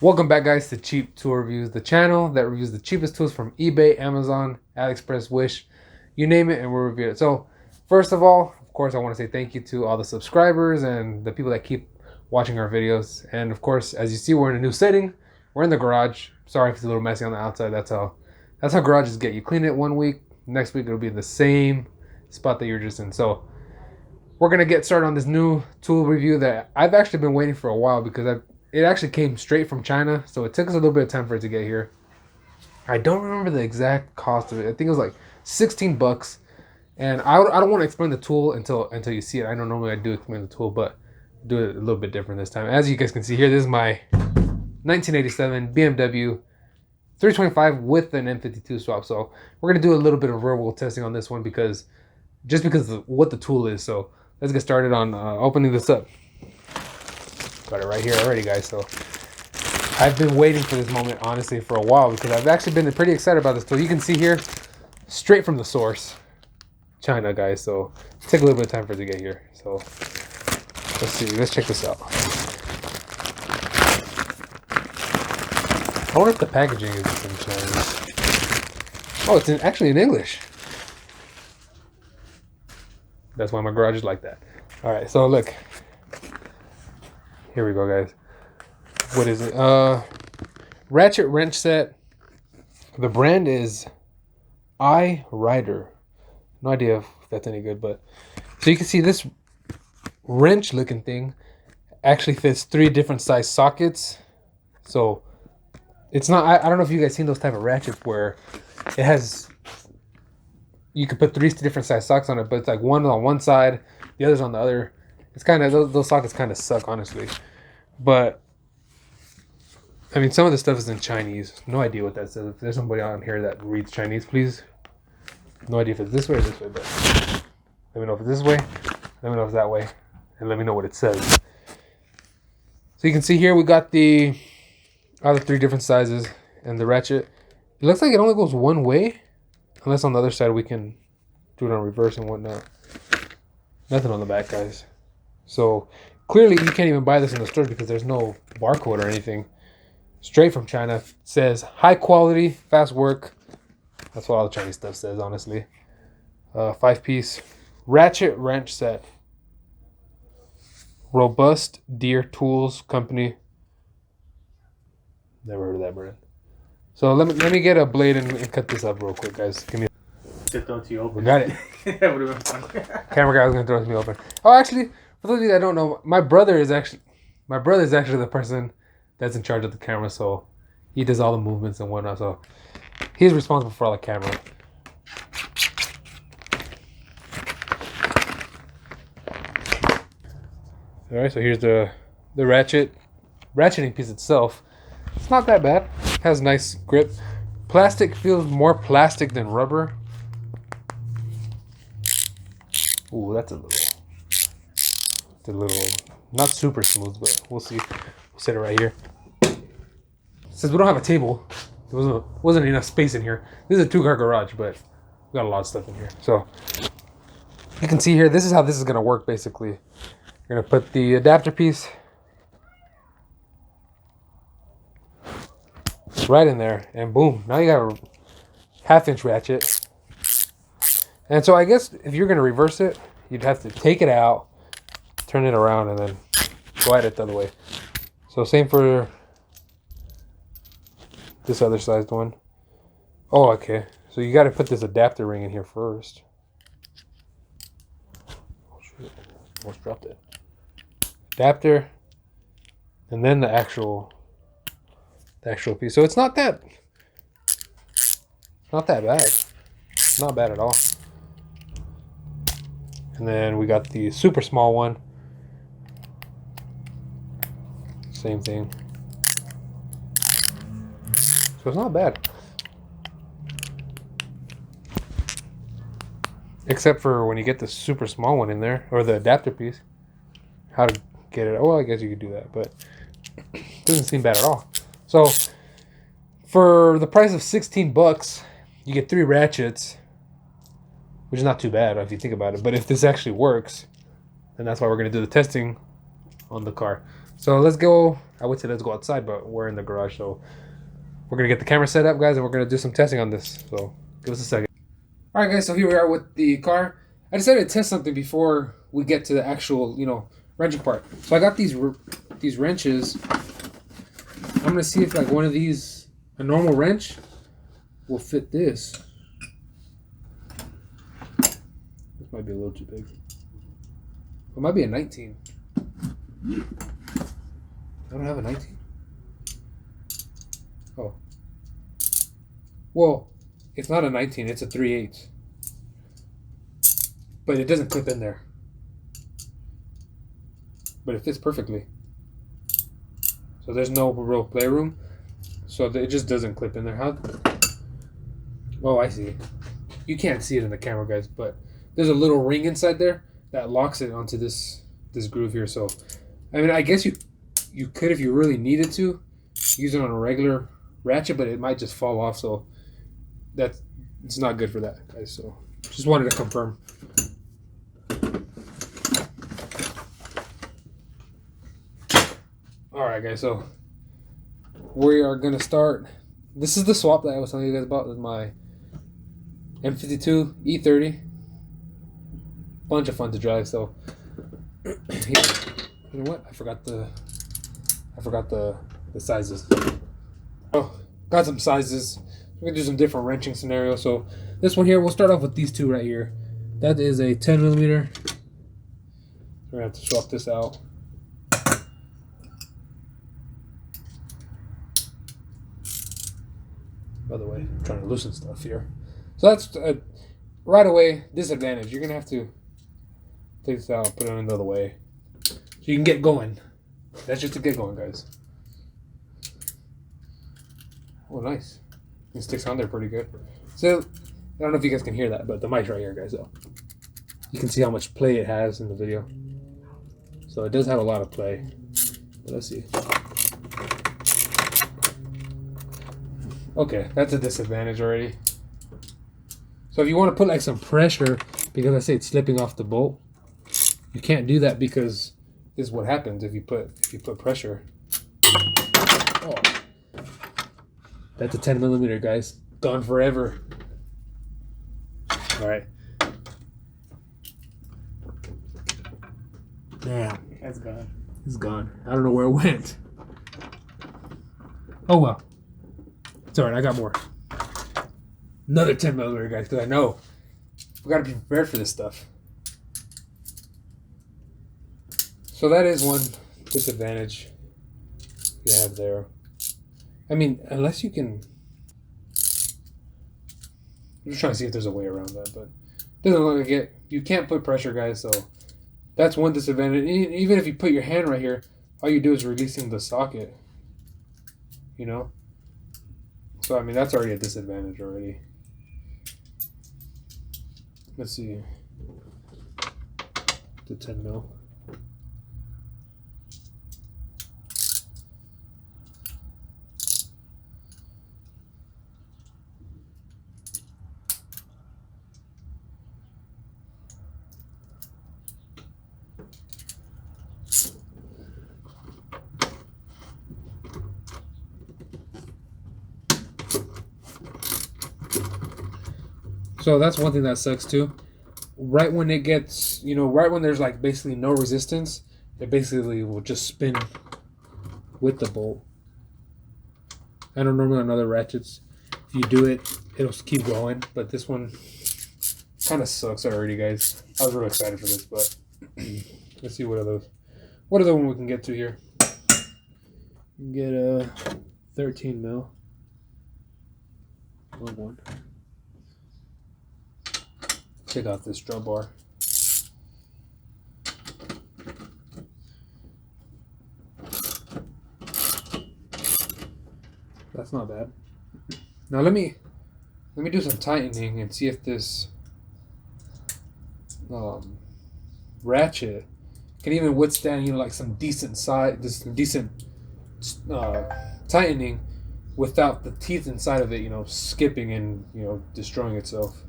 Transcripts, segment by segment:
Welcome back, guys, to Cheap Tool Reviews, the channel that reviews the cheapest tools from eBay, Amazon, AliExpress, Wish, you name it, and we'll review it. So, first of all, of course, I want to say thank you to all the subscribers and the people that keep watching our videos. And of course, as you see, we're in a new setting. We're in the garage. Sorry if it's a little messy on the outside. That's how garages get. You clean it one week, next week it'll be in the same spot that you're just in. So, we're gonna get started on this new tool review that I've actually been waiting for a while because it actually came straight from China, so it took us a little bit of time for it to get here. I don't remember the exact cost of it. I think it was like 16 bucks. And I don't want to explain the tool until you see it. I know normally I do explain the tool, but do it a little bit different this time. As you guys can see here, this is my 1987 BMW 325 with an M52 swap. So we're gonna do a little bit of real world testing on this one because of what the tool is. So let's get started on opening this up. Got it right here already, guys. So I've been waiting for this moment, honestly, for a while because I've actually been pretty excited about this tool. You can see here, straight from the source, China, guys. So take a little bit of time for it to get here. So let's see. Let's check this out. I wonder if the packaging is in Chinese. Oh, it's actually in English. That's why my garage is like that. All right, so look. Here we go, guys. What is it? Ratchet wrench set. The brand is iRider. No idea if that's any good, but so you can see this wrench looking thing actually fits 3 different size sockets. So it's not, I don't know if you guys seen those type of ratchets where it has, you could put 3 different size sockets on it, but it's like one on one side, the other's on the other. It's kind of, those sockets kind of suck, honestly. But I mean, some of the stuff is in Chinese. No idea what that says. If there's somebody on here that reads Chinese, please. No idea if it's this way or this way, but let me know if it's this way. Let me know if it's that way, and let me know what it says. So you can see here we got the other 3 different sizes and the ratchet. It looks like it only goes one way, unless on the other side we can do it on reverse and whatnot. Nothing on the back, guys. So clearly you can't even buy this in the store because there's no barcode or anything. Straight from China. It says high quality, fast work. That's what all the Chinese stuff says, honestly. 5-piece ratchet wrench set. Robust Deer Tools Company. Never heard of that brand. So let me get a blade and cut this up real quick, guys. Give me. Just throw it to you open. We got it. That would have been fun. Camera guy was gonna throw it to me open. Oh, actually, for those of you that don't know, my brother is actually the person that's in charge of the camera. So he does all the movements and whatnot. So he's responsible for all the camera. All right, so here's the ratcheting piece itself. It's not that bad. It has nice grip. Plastic feels more plastic than rubber. Ooh, that's a little, not super smooth, but we'll see. We'll set it right here. Since we don't have a table, there wasn't enough space in here. This is a 2-car garage, but we got a lot of stuff in here. So you can see here, this is how this is gonna work basically. You're gonna put the adapter piece right in there, and boom, now you got a 1/2-inch ratchet. And so I guess if you're gonna reverse it, you'd have to take it out, turn it around, and then go at it the other way. So same for this other sized one. Oh, okay. So you got to put this adapter ring in here first. Oh shit! Almost dropped it. Adapter, and then the actual piece. So it's not that bad. Not bad at all. And then we got the super small one. Same thing. So it's not bad. Except for when you get the super small one in there, or the adapter piece. How to get it. Well, I guess you could do that, but it doesn't seem bad at all. So for the price of 16 bucks, you get 3 ratchets, which is not too bad if you think about it. But if this actually works, then that's why we're going to do the testing on the car. So let's go. I would say let's go outside, but we're in the garage, so we're gonna get the camera set up, guys, and we're gonna do some testing on this. So give us a second. All right, guys. So here we are with the car. I decided to test something before we get to the actual, wrenching part. So I got these wrenches. I'm gonna see if like one of these, a normal wrench, will fit this. This might be a little too big. It might be a 19. I don't have a 19. Oh. Well, it's not a 19, it's a 3/8. But it doesn't clip in there. But it fits perfectly. So there's no real playroom. So it just doesn't clip in there. How? Oh, I see. You can't see it in the camera, guys, but there's a little ring inside there that locks it onto this groove here. So, I mean, I guess you could, if you really needed to, use it on a regular ratchet, but it might just fall off. So it's not good for that, guys. So just wanted to confirm. All right, guys. So we are gonna start. This is the swap that I was telling you guys about. With my M52 E30. Bunch of fun to drive. So you know what? I forgot the sizes. Oh, got some sizes. We're gonna do some different wrenching scenarios. So this one here, we'll start off with these two right here. That is a 10 millimeter. We're gonna have to swap this out. By the way, I'm trying to loosen stuff here. So that's right away disadvantage. You're gonna have to take this out, put it another way, so you can get going. That's just to get going, guys. Oh, nice. It sticks on there pretty good. So I don't know if you guys can hear that, but the mic's right here, guys. So you can see how much play it has in the video. So it does have a lot of play. But let's see. Okay, that's a disadvantage already. So if you want to put like some pressure, because I say it's slipping off the bolt, you can't do that because this is what happens if you put pressure. Oh, that's a 10 millimeter, guys. Gone forever. All right. Damn, That's gone. it's gone. I don't know where it went. Oh well. It's alright, I got more. Another 10 millimeter, guys, because I know we got to be prepared for this stuff. So that is one disadvantage you have there. I mean, unless you can... I'm just trying to see if there's a way around that, but it doesn't look like it. You can't put pressure, guys, so that's one disadvantage. Even if you put your hand right here, all you do is releasing the socket, you know? So, I mean, that's already a disadvantage already. Let's see. The 10 mil. So that's one thing that sucks too. Right when it gets, right when there's like basically no resistance, it basically will just spin with the bolt. I don't normally on other ratchets, if you do it, it'll keep going. But this one kind of sucks already, guys. I was really excited for this, but let's see what other one we can get to here. You can get a 13 mil. One. Check out this drum bar. That's not bad. Now let me do some tightening and see if this ratchet can even withstand like some decent tightening without the teeth inside of it skipping and destroying itself.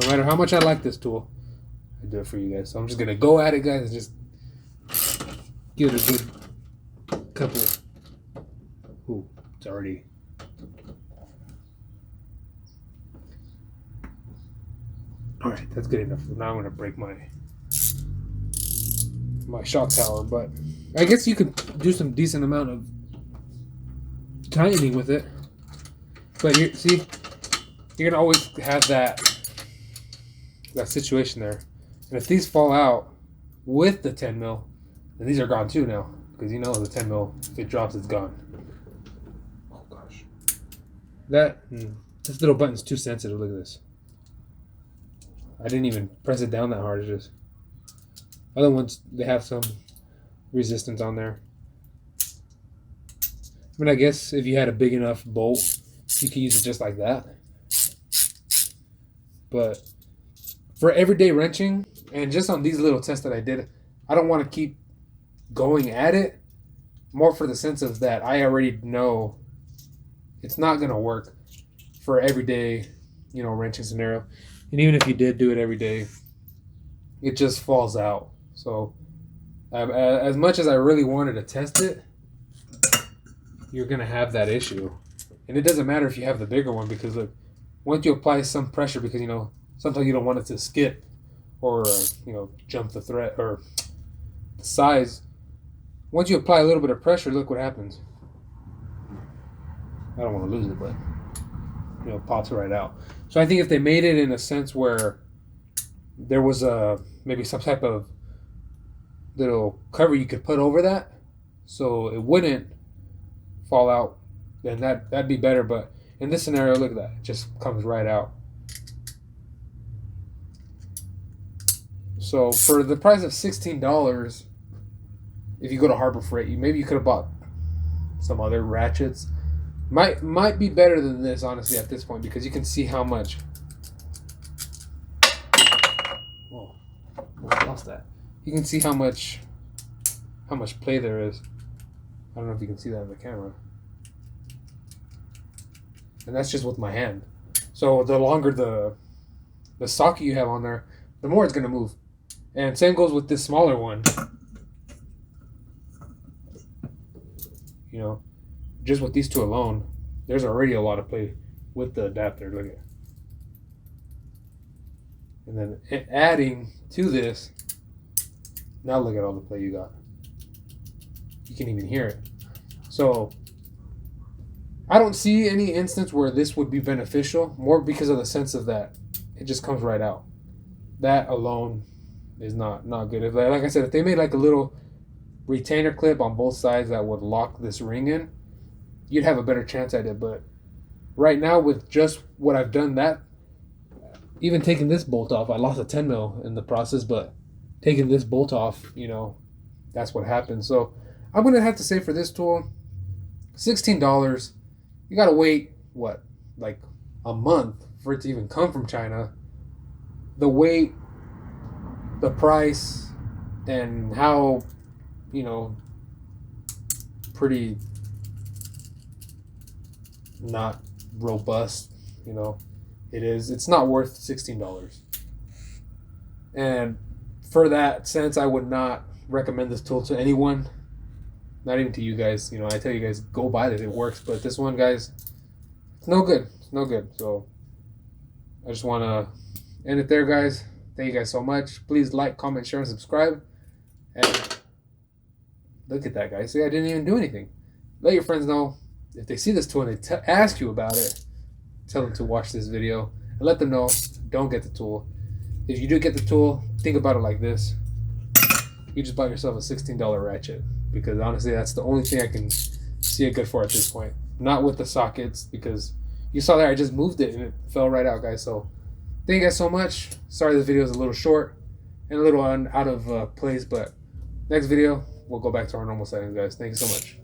No matter how much I like this tool, I to do it for you guys. So I'm just gonna go at it, guys, and just give it a good couple. Ooh, it's already. All right, that's good enough. Now I'm gonna break my shock tower, but I guess you could do some decent amount of tightening with it. But here, see, you're gonna always have that situation there. And if these fall out with the 10 mil, then these are gone too now, because you know the 10 mil, if it drops, it's gone. Oh gosh, this little button's too sensitive. Look at this. I didn't even press it down that hard. It's just other ones, they have some resistance on there. I mean, I guess if you had a big enough bolt, you can use it just like that. But for everyday wrenching, and just on these little tests that I did, I don't want to keep going at it. More for the sense of that I already know it's not going to work for everyday, wrenching scenario. And even if you did do it every day, it just falls out. So as much as I really wanted to test it, you're going to have that issue. And it doesn't matter if you have the bigger one, because look, once you apply some pressure, because sometimes you don't want it to skip or jump the thread or the size. Once you apply a little bit of pressure, look what happens. I don't want to lose it, but it pops right out. So I think if they made it in a sense where there was maybe some type of little cover you could put over that, so it wouldn't fall out, then that'd be better. But in this scenario, look at that, it just comes right out. So for the price of $16, if you go to Harbor Freight, maybe you could have bought some other ratchets. Might be better than this, honestly, at this point, because you can see how much. Whoa, I lost that. You can see how much play there is. I don't know if you can see that in the camera. And that's just with my hand. So the longer the socket you have on there, the more it's gonna move. And same goes with this smaller one. Just with these two alone, there's already a lot of play with the adapter. Look at it. And then adding to this, now look at all the play you got. You can even hear it. So I don't see any instance where this would be beneficial, more because of the sense of that it just comes right out. That alone is not good. If, like I said, if they made like a little retainer clip on both sides that would lock this ring in, you'd have a better chance at it. But right now, with just what I've done, that even taking this bolt off, I lost a 10 mil in the process, but taking this bolt off, that's what happened. So I'm gonna have to say for this tool, $16. You gotta wait like a month for it to even come from China. The weight, the price, and how pretty not robust it is. It's not worth $16. And for that sense, I would not recommend this tool to anyone, not even to you guys. I tell you guys, go buy it, it works. But this one, guys, it's no good. It's no good. So I just want to end it there, guys. Thank you guys so much. Please like, comment, share, and subscribe. And look at that, guys. See, I didn't even do anything. Let your friends know. If they see this tool and they ask you about it, tell them to watch this video and let them know, don't get the tool. If you do get the tool, think about it like this. You just bought yourself a $16 ratchet, because honestly, that's the only thing I can see it good for at this point. Not with the sockets, because you saw there, I just moved it and it fell right out, guys. So thank you guys so much. Sorry this video is a little short and a little out of place, but next video, we'll go back to our normal settings, guys. Thank you so much.